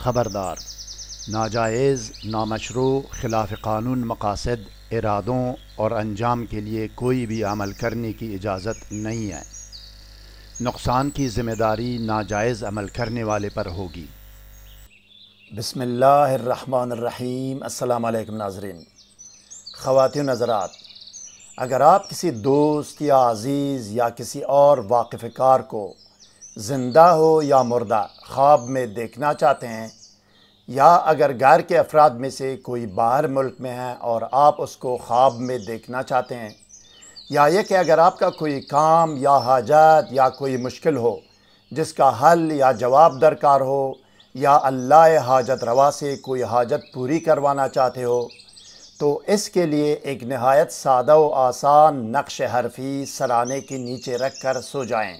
خبردار، ناجائز، نامشروع، خلاف قانون مقاصد، ارادوں اور انجام کے لیے کوئی بھی عمل کرنے کی اجازت نہیں ہے۔ نقصان کی ذمہ داری ناجائز عمل کرنے والے پر ہوگی۔ بسم اللہ الرحمن الرحیم۔ السلام علیکم ناظرین، خواتین حضرات، اگر آپ کسی دوست یا عزیز یا کسی اور واقف کار کو زندہ ہو یا مردہ خواب میں دیکھنا چاہتے ہیں، یا اگر گھر کے افراد میں سے کوئی باہر ملک میں ہے اور آپ اس کو خواب میں دیکھنا چاہتے ہیں، یا یہ کہ اگر آپ کا کوئی کام یا حاجات یا کوئی مشکل ہو جس کا حل یا جواب درکار ہو، یا اللہ حاجت روا سے کوئی حاجت پوری کروانا چاہتے ہو، تو اس کے لیے ایک نہایت سادہ و آسان نقش حرفی سرانے کے نیچے رکھ کر سو جائیں۔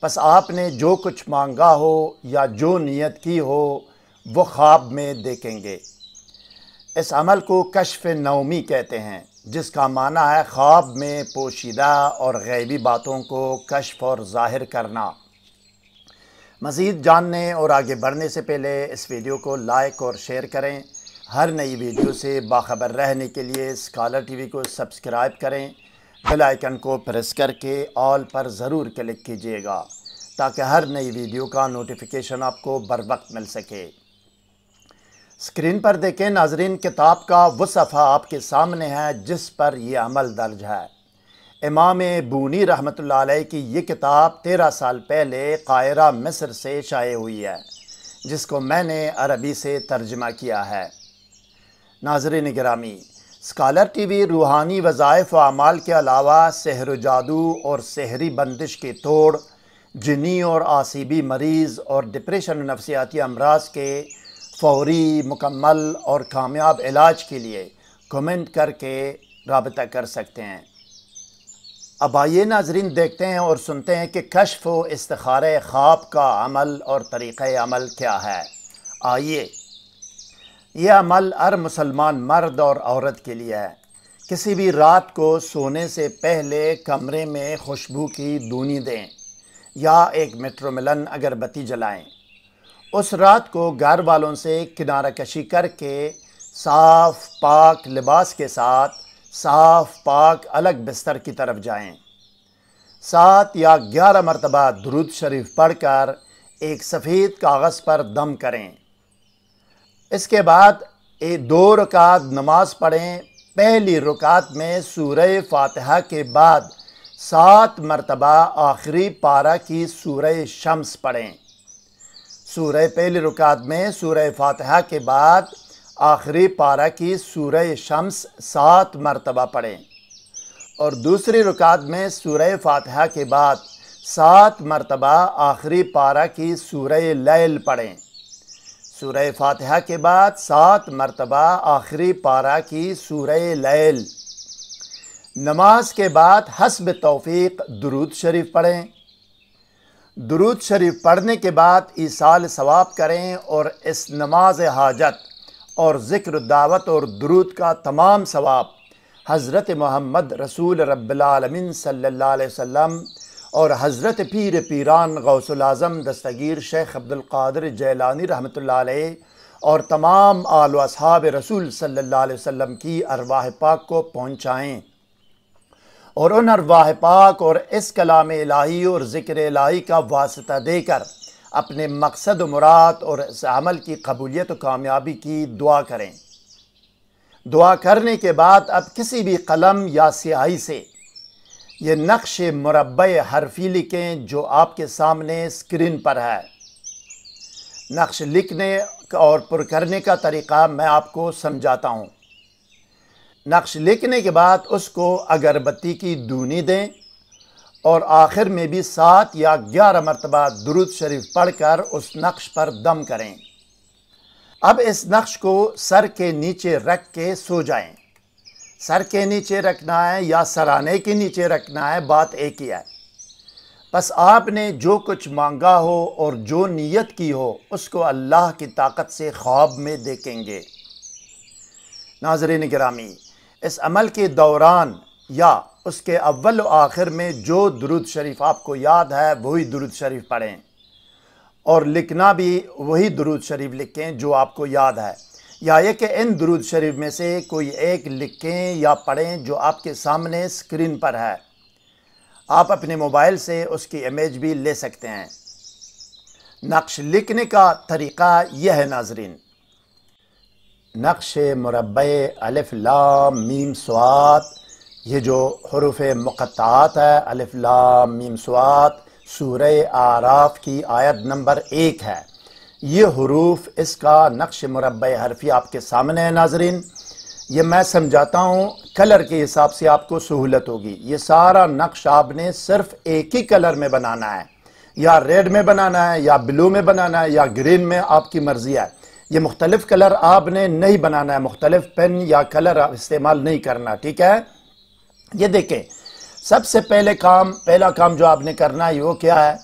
بس آپ نے جو کچھ مانگا ہو یا جو نیت کی ہو وہ خواب میں دیکھیں گے۔ اس عمل کو کشف نومی کہتے ہیں، جس کا معنی ہے خواب میں پوشیدہ اور غیبی باتوں کو کشف اور ظاہر کرنا۔ مزید جاننے اور آگے بڑھنے سے پہلے اس ویڈیو کو لائک اور شیئر کریں۔ ہر نئی ویڈیو سے باخبر رہنے کے لیے اسکالر ٹی وی کو سبسکرائب کریں۔ بیل آئیکن کو پریس کر کے آل پر ضرور کلک کیجیے گا تاکہ ہر نئی ویڈیو کا نوٹیفیکیشن آپ کو بر وقت مل سکے۔ اسکرین پر دیکھیں ناظرین، کتاب کا وہ صفحہ آپ کے سامنے ہے جس پر یہ عمل درج ہے۔ امام بونی رحمۃ اللہ علیہ کی یہ کتاب 13 سال پہلے قاہرہ مصر سے شائع ہوئی ہے، جس کو میں نے عربی سے ترجمہ کیا ہے۔ ناظرین گرامی، اسکالر ٹی وی روحانی وظائف و اعمال کے علاوہ سحر و جادو اور سحری بندش کے توڑ، جنی اور آسیبی مریض اور ڈپریشن و نفسیاتی امراض کے فوری، مکمل اور کامیاب علاج کے لیے کمنٹ کر کے رابطہ کر سکتے ہیں۔ اب آئیے ناظرین دیکھتے ہیں اور سنتے ہیں کہ کشف و استخارہ خواب کا عمل اور طریقہ عمل کیا ہے۔ آئیے، یہ عمل ہر مسلمان مرد اور عورت کے لیے ہے۔ کسی بھی رات کو سونے سے پہلے کمرے میں خوشبو کی دونی دیں یا ایک میٹرو ملن اگربتی جلائیں۔ اس رات کو گھر والوں سے کنارہ کشی کر کے صاف پاک لباس کے ساتھ صاف پاک الگ بستر کی طرف جائیں۔ 7 یا 11 مرتبہ درود شریف پڑھ کر ایک سفید کاغذ پر دم کریں۔ اس کے بعد 2 رکعت نماز پڑھیں۔ پہلی رکعت میں سورہ فاتحہ کے بعد 7 مرتبہ آخری پارہ کی سورہ شمس پڑھیں۔ پہلی رکعت میں سورہ فاتحہ کے بعد آخری پارہ کی سورہ شمس 7 مرتبہ پڑھیں، اور دوسری رکعت میں سورہ فاتحہ کے بعد 7 مرتبہ آخری پارہ کی سورہ لیل پڑھیں۔ سورہ فاتحہ کے بعد 7 مرتبہ آخری پارہ کی سورہ لیل۔ نماز کے بعد حسب توفیق درود شریف پڑھیں۔ درود شریف پڑھنے کے بعد ایصال ثواب کریں، اور اس نماز حاجت اور ذکر دعوت اور درود کا تمام ثواب حضرت محمد رسول رب العالمین صلی اللہ علیہ وسلم اور حضرت پیر پیران غوث العظم دستگیر شیخ عبدالقادر جیلانی رحمۃ اللہ علیہ اور تمام آل و اصحاب رسول صلی اللہ علیہ وسلم کی ارواح پاک کو پہنچائیں، اور ان ارواح پاک اور اس کلام الہی اور ذکر الہی کا واسطہ دے کر اپنے مقصد و مراد اور اس عمل کی قبولیت و کامیابی کی دعا کریں۔ دعا کرنے کے بعد اب کسی بھی قلم یا سیاہی سے یہ نقش مربع حرفی لکھیں جو آپ کے سامنے اسکرین پر ہے۔ نقش لکھنے اور پر کرنے کا طریقہ میں آپ کو سمجھاتا ہوں۔ نقش لکھنے کے بعد اس کو اگربتی کی دونی دیں، اور آخر میں بھی 7 یا 11 مرتبہ درود شریف پڑھ کر اس نقش پر دم کریں۔ اب اس نقش کو سر کے نیچے رکھ کے سو جائیں۔ سر کے نیچے رکھنا ہے یا سرانے کے نیچے رکھنا ہے، بات ایک ہی ہے۔ بس آپ نے جو کچھ مانگا ہو اور جو نیت کی ہو اس کو اللہ کی طاقت سے خواب میں دیکھیں گے۔ ناظرین گرامی، اس عمل کے دوران یا اس کے اول و آخر میں جو درود شریف آپ کو یاد ہے وہی درود شریف پڑھیں، اور لکھنا بھی وہی درود شریف لکھیں جو آپ کو یاد ہے، یا یہ کہ ان درود شریف میں سے کوئی ایک لکھیں یا پڑھیں جو آپ کے سامنے اسکرین پر ہے۔ آپ اپنے موبائل سے اس کی امیج بھی لے سکتے ہیں۔ نقش لکھنے کا طریقہ یہ ہے ناظرین، نقش مربع الف لام میم صاد، یہ جو حروف مقطعات ہے الف لام میم صاد، سورہ اعراف کی آیت نمبر 1 ہے۔ یہ حروف، اس کا نقش مربع حرفی آپ کے سامنے ہے ناظرین۔ یہ میں سمجھاتا ہوں، کلر کے حساب سے آپ کو سہولت ہوگی۔ یہ سارا نقش آپ نے صرف ایک ہی کلر میں بنانا ہے، یا ریڈ میں بنانا ہے، یا بلو میں بنانا ہے، یا گرین میں، آپ کی مرضی ہے۔ یہ مختلف کلر آپ نے نہیں بنانا ہے، مختلف پین یا کلر استعمال نہیں کرنا، ٹھیک ہے؟ یہ دیکھیں، سب سے پہلا کام جو آپ نے کرنا ہے وہ کیا ہے؟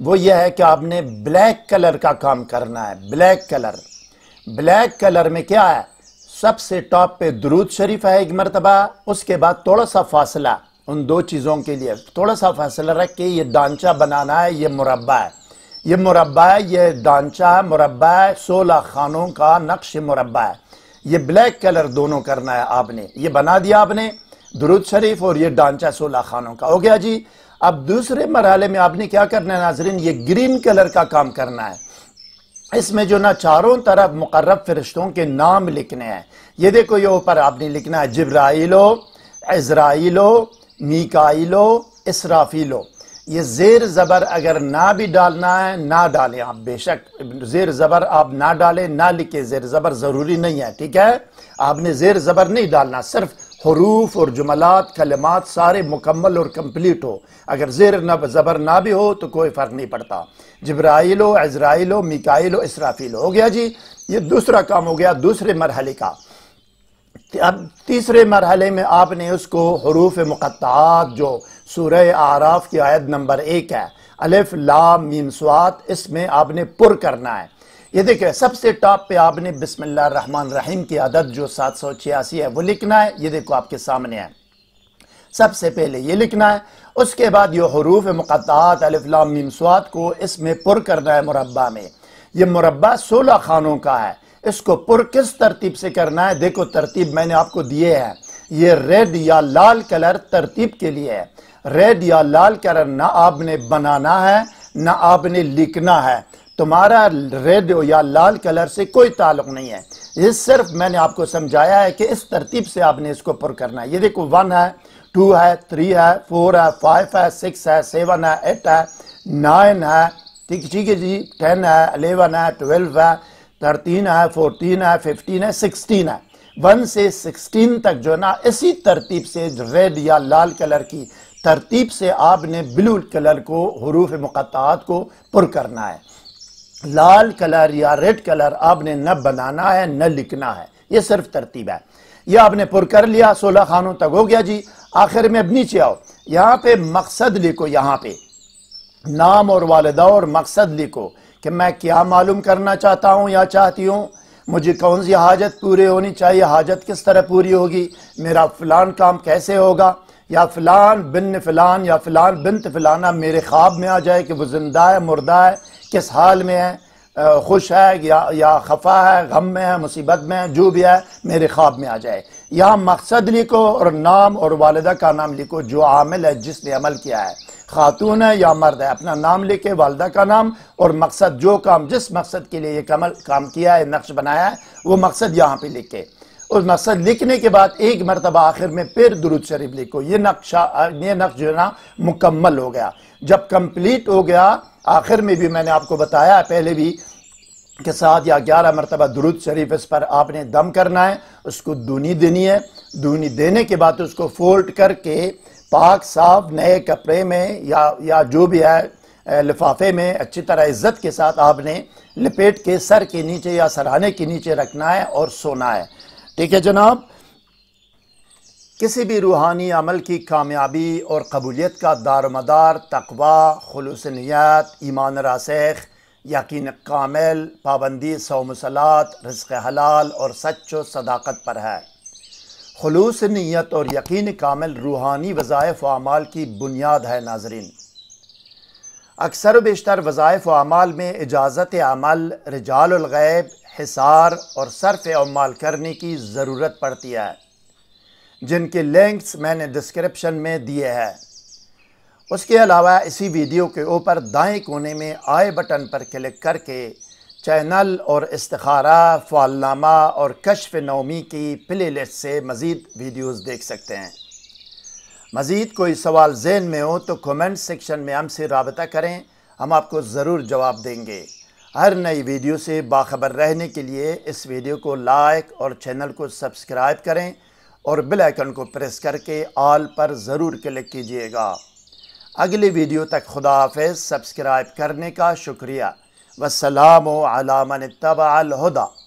وہ یہ ہے کہ آپ نے بلیک کلر کا کام کرنا ہے۔ بلیک کلر میں کیا ہے؟ سب سے ٹاپ پہ درود شریف ہے ایک مرتبہ، اس کے بعد تھوڑا سا فاصلہ ان دو چیزوں کے لیے، تھوڑا سا فاصلہ رکھ کے یہ ڈانچہ بنانا ہے۔ یہ مربع ہے، یہ ڈانچہ مربع ہے، 16 خانوں کا نقش مربع ہے۔ یہ بلیک کلر دونوں کرنا ہے آپ نے، یہ بنا دیا آپ نے درود شریف اور یہ ڈانچہ 16 خانوں کا ہو گیا جی۔ اب دوسرے مرحلے میں آپ نے کیا کرنا ہے ناظرین؟ یہ گرین کلر کا کام کرنا ہے۔ اس میں جو نا چاروں طرف مقرب فرشتوں کے نام لکھنے ہیں۔ یہ دیکھو، یہ اوپر آپ نے لکھنا ہے جبرائیلو، عزرائیلو، میکائیلو، اسرافیلو۔ یہ زیر زبر اگر نہ بھی ڈالنا ہے نہ ڈالیں آپ، بے شک زیر زبر آپ نہ ڈالیں، نہ لکھیں، زیر زبر ضروری نہیں ہے، ٹھیک ہے؟ آپ نے زیر زبر نہیں ڈالنا، صرف حروف اور جملات کلمات سارے مکمل اور کمپلیٹ ہو۔ اگر زیر زبر نہ بھی ہو تو کوئی فرق نہیں پڑتا۔ جبرائیلو، عزرائیلو، میکائیلو، اسرافیلو ہو گیا جی۔ یہ دوسرا کام ہو گیا دوسرے مرحلے کا۔ اب تیسرے مرحلے میں آپ نے اس کو حروف مقطعات جو سورہ اعراف کی آیت نمبر 1 ہے، الف لام میم صاد، اس میں آپ نے پر کرنا ہے۔ یہ دیکھیں، سب سے ٹاپ پہ آپ نے بسم اللہ الرحمن الرحیم کی عدد جو 786 ہے وہ لکھنا ہے۔ یہ دیکھو آپ کے سامنے ہے، سب سے پہلے یہ لکھنا ہے۔ اس کے بعد یہ حروف مقطعات الف لام میم صاد کو اس میں پر کرنا ہے مربع میں۔ یہ مربع 16 خانوں کا ہے، اس کو پر کس ترتیب سے کرنا ہے؟ دیکھو ترتیب میں نے آپ کو دیے ہیں۔ یہ ریڈ یا لال کلر ترتیب کے لیے ہے۔ ریڈ یا لال کلر نہ آپ نے بنانا ہے نہ آپ نے لکھنا ہے، تمہارا ریڈ یا لال کلر سے کوئی تعلق نہیں ہے۔ یہ صرف میں نے آپ کو سمجھایا ہے کہ اس ترتیب سے آپ نے اس کو پر کرنا ہے۔ یہ دیکھو 1 ہے، 2 ہے، 3 ہے، 4 ہے، 5 ہے، 6 ہے، 7 ہے، 8 ہے، 9 ہے، ٹھیک ہے جی، 10 ہے، 11 ہے، 12 ہے، 13 ہے، 14 ہے، 15 ہے، 16 ہے۔ 1 سے 16 تک جو ہے نا اسی ترتیب سے ریڈ یا لال کلر کی ترتیب سے آپ نے بلو کلر کو حروف مقطعات کو پر کرنا ہے۔ لال کلر یا ریڈ کلر آپ نے نہ بنانا ہے نہ لکھنا ہے، یہ صرف ترتیب ہے۔ یہ آپ نے پر کر لیا، 16 خانوں تک ہو گیا جی۔ آخر میں اب نیچے آؤ، یہاں پہ مقصد لکھو، یہاں پہ نام اور والدہ اور مقصد لکھو کہ میں کیا معلوم کرنا چاہتا ہوں یا چاہتی ہوں، مجھے کون سی حاجت پوری ہونی چاہیے، حاجت کس طرح پوری ہوگی، میرا فلان کام کیسے ہوگا، یا فلان بن فلان یا فلان بنت فلانہ میرے خواب میں آ جائے کہ وہ زندہ ہے مردہ ہے، کس حال میں ہے، خوش ہے یا خفا ہے، غم میں ہے، مصیبت میں ہے، جو بھی ہے میرے خواب میں آ جائے۔ یہاں مقصد لکھو اور نام اور والدہ کا نام لکھو جو عامل ہے، جس نے عمل کیا ہے، خاتون ہے یا مرد ہے، اپنا نام لکھے، والدہ کا نام اور مقصد، جو کام جس مقصد کے لیے یہ کام کیا ہے، نقش بنایا ہے، وہ مقصد یہاں پہ لکھے۔ اس مقصد لکھنے کے بعد ایک مرتبہ آخر میں پھر درود شریف لکھو۔ یہ نقش جو ہے نا مکمل ہو گیا۔ جب کمپلیٹ ہو گیا، آخر میں بھی میں نے آپ کو بتایا پہلے بھی کہ 7 یا 11 مرتبہ درود شریف اس پر آپ نے دم کرنا ہے، اس کو دونی دینی ہے۔ دونی دینے کے بعد اس کو فولڈ کر کے پاک صاف نئے کپڑے میں یا جو بھی ہے لفافے میں اچھی طرح عزت کے ساتھ آپ نے لپیٹ کے سر کے نیچے یا سرہانے کے نیچے رکھنا ہے اور سونا ہے، ٹھیک ہے جناب۔ کسی بھی روحانی عمل کی کامیابی اور قبولیت کا دار و مدار تقوی، خلوص نیت، ایمان راسخ، یقین کامل، پابندی صوم و صلات، رزق حلال اور سچ و صداقت پر ہے۔ خلوص نیت اور یقین کامل روحانی وظائف و اعمال کی بنیاد ہے ناظرین۔ اکثر و بیشتر وظائف و اعمال میں اجازت عمل رجال الغیب حصار اور صرف عمال کرنے کی ضرورت پڑتی ہے، جن کے لنکس میں نے ڈسکرپشن میں دیے ہیں۔ اس کے علاوہ اسی ویڈیو کے اوپر دائیں کونے میں آئی بٹن پر کلک کر کے چینل اور استخارہ، فعالنامہ اور کشف نومی کی پلے لسٹ سے مزید ویڈیوز دیکھ سکتے ہیں۔ مزید کوئی سوال ذہن میں ہو تو کومنٹ سیکشن میں ہم سے رابطہ کریں، ہم آپ کو ضرور جواب دیں گے۔ ہر نئی ویڈیو سے باخبر رہنے کے لیے اس ویڈیو کو لائک اور چینل کو سبسکرائب کریں اور بیل آئیکن کو پریس کر کے آل پر ضرور کلک کیجئے گا۔ اگلی ویڈیو تک خدا حافظ۔ سبسکرائب کرنے کا شکریہ۔ والسلام علی من اتبع الہدی۔